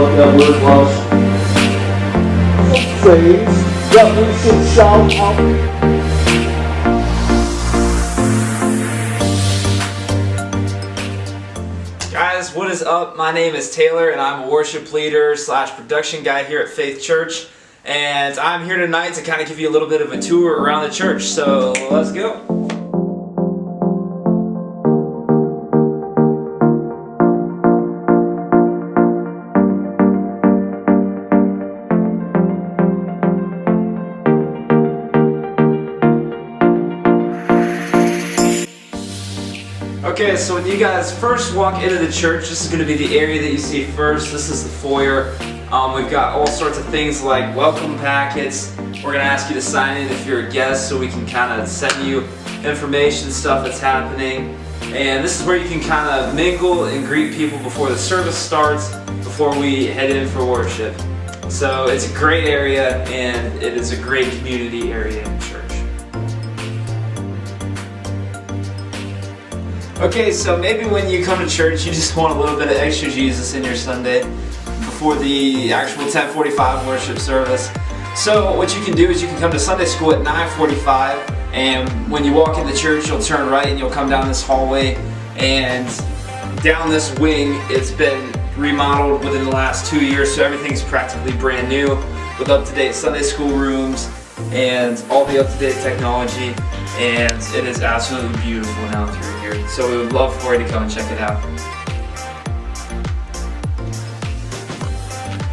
what that word was. Some phrase that we should shout out. Guys, what is up? My name is Taylor and I'm a worship leader / production guy here at Faith Church. And I'm here tonight to kind of give you a little bit of a tour around the church. So let's go. Okay, so when you guys first walk into the church, this is going to be the area that you see first. This is the foyer. We've got all sorts of things like welcome packets. We're going to ask you to sign in if you're a guest so we can kind of send you information, stuff that's happening. And this is where you can kind of mingle and greet people before the service starts, before we head in for worship. So it's a great area and it is a great community area in church. Okay, so maybe when you come to church, you just want a little bit of extra Jesus in your Sunday before the actual 10:45 worship service. So what you can do is you can come to Sunday school at 9:45, and when you walk into church, you'll turn right and you'll come down this hallway, and down this wing, it's been remodeled within the last 2 years, so everything's practically brand new with up-to-date Sunday school rooms and all the up-to-date technology, and it is absolutely beautiful now through here. So we would love for you to come and check it out.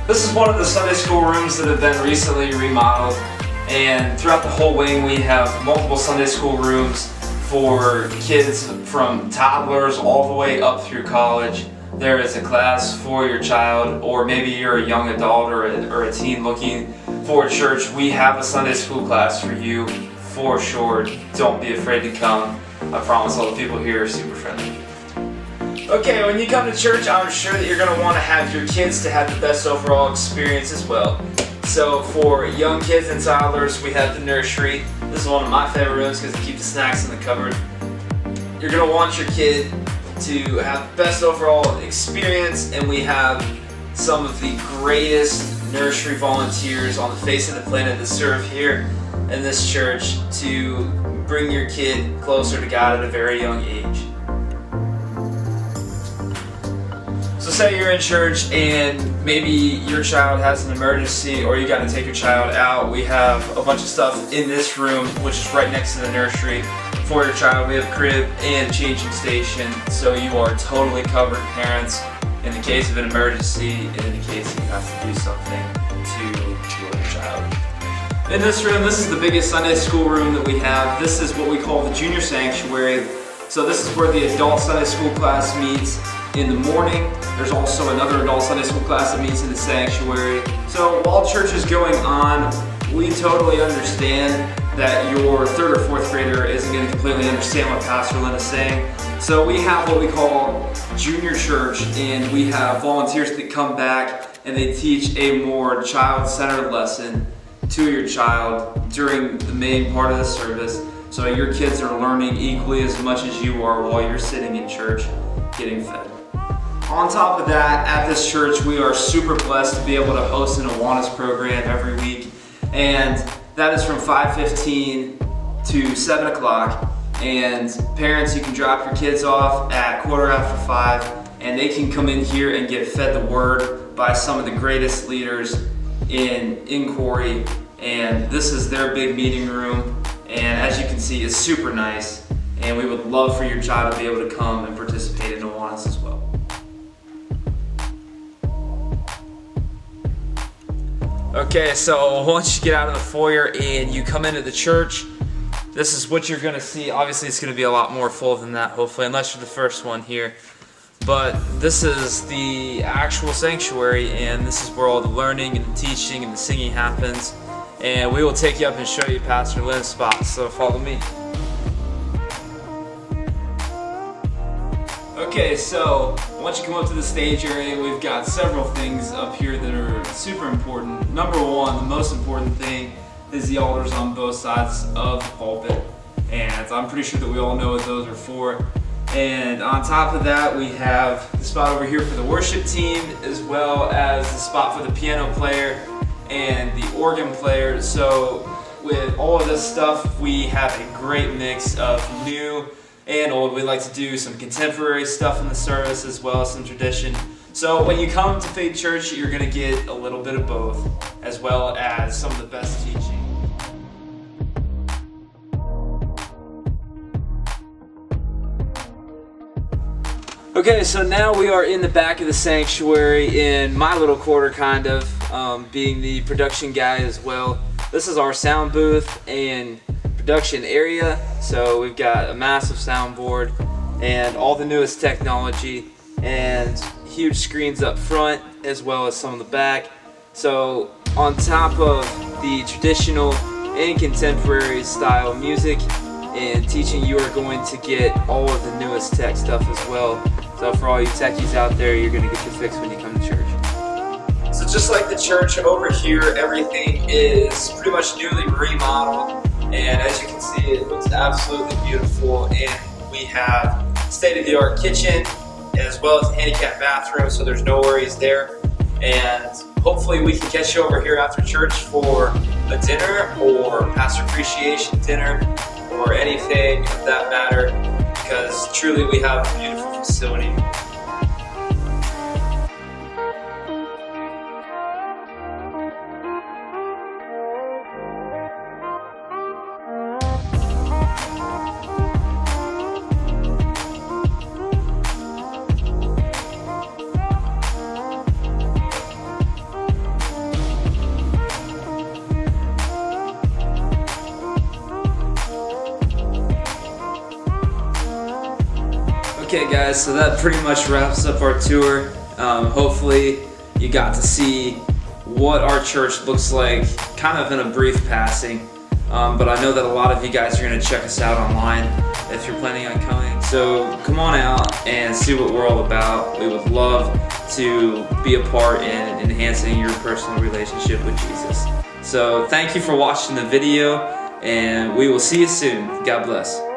This is one of the Sunday school rooms that have been recently remodeled, and throughout the whole wing we have multiple Sunday school rooms for kids from toddlers all the way up through college. There is a class for your child, or maybe you're a young adult or a teen looking for a church. We have a Sunday school class for you for sure. Don't be afraid to come. I promise all the people here are super friendly. Okay, when you come to church, I'm sure that you're going to want to have your kids to have the best overall experience as well. So for young kids and toddlers, we have the nursery. This is one of my favorite rooms because they keep the snacks in the cupboard. You're going to want your kid to have the best overall experience, and we have some of the greatest nursery volunteers on the face of the planet that serve here in this church to bring your kid closer to God at a very young age. So say you're in church and maybe your child has an emergency or you got to take your child out. We have a bunch of stuff in this room, which is right next to the nursery, for your child. We have a crib and changing station, so you are totally covered, parents, in the case of an emergency and in the case that you have to do something to your child. In this room, this is the biggest Sunday school room that we have. This is what we call the junior sanctuary. So this is where the adult Sunday school class meets in the morning. There's also another adult Sunday school class that meets in the sanctuary. So while church is going on, we totally understand that your third or fourth grader isn't going to completely understand what Pastor Lynn is saying. So we have what we call junior church, and we have volunteers that come back and they teach a more child-centered lesson to your child during the main part of the service, so your kids are learning equally as much as you are while you're sitting in church getting fed. On top of that, at this church we are super blessed to be able to host an Awanas program every week, and that is from 5:15 to 7 o'clock, and parents, you can drop your kids off at 5:15 and they can come in here and get fed the word by some of the greatest leaders in Inquiry, and this is their big meeting room, and as you can see, it's super nice, and we would love for your child to be able to come and participate in Awanas as well. Okay, so once you get out of the foyer and you come into the church, this is what you're going to see. Obviously it's going to be a lot more full than that, hopefully, unless you're the first one here. But this is the actual sanctuary, and this is where all the learning and the teaching and the singing happens. And we will take you up and show you Pastor Lynn's spot, so follow me. Okay, so once you come up to the stage area, we've got several things up here that are super important. Number one, the most important thing, is the altars on both sides of the pulpit. And I'm pretty sure that we all know what those are for. And on top of that, we have the spot over here for the worship team, as well as the spot for the piano player and the organ player. So with all of this stuff, we have a great mix of new and old. We like to do some contemporary stuff in the service as well as some tradition. So when you come to Faith Church, you're going to get a little bit of both, as well as some of the best teaching. Okay, so now we are in the back of the sanctuary in my little quarter, kind of, being the production guy as well. This is our sound booth and production area. So we've got a massive soundboard and all the newest technology and huge screens up front as well as some in the back. So on top of the traditional and contemporary style music and teaching, you are going to get all of the newest tech stuff as well. So for all you techies out there, you're going to get your fix when you come to church. So just like the church over here, everything is pretty much newly remodeled, and as you can see, it looks absolutely beautiful. And we have state-of-the-art kitchen as well as a handicapped bathroom, so there's no worries there. And hopefully we can catch you over here after church for a dinner or pastor appreciation dinner or anything of that matter, because truly we have a beautiful facility. Okay guys, so that pretty much wraps up our tour. Hopefully you got to see what our church looks like kind of in a brief passing. But I know that a lot of you guys are going to check us out online if you're planning on coming. So come on out and see what we're all about. We would love to be a part in enhancing your personal relationship with Jesus. So thank you for watching the video, and we will see you soon. God bless.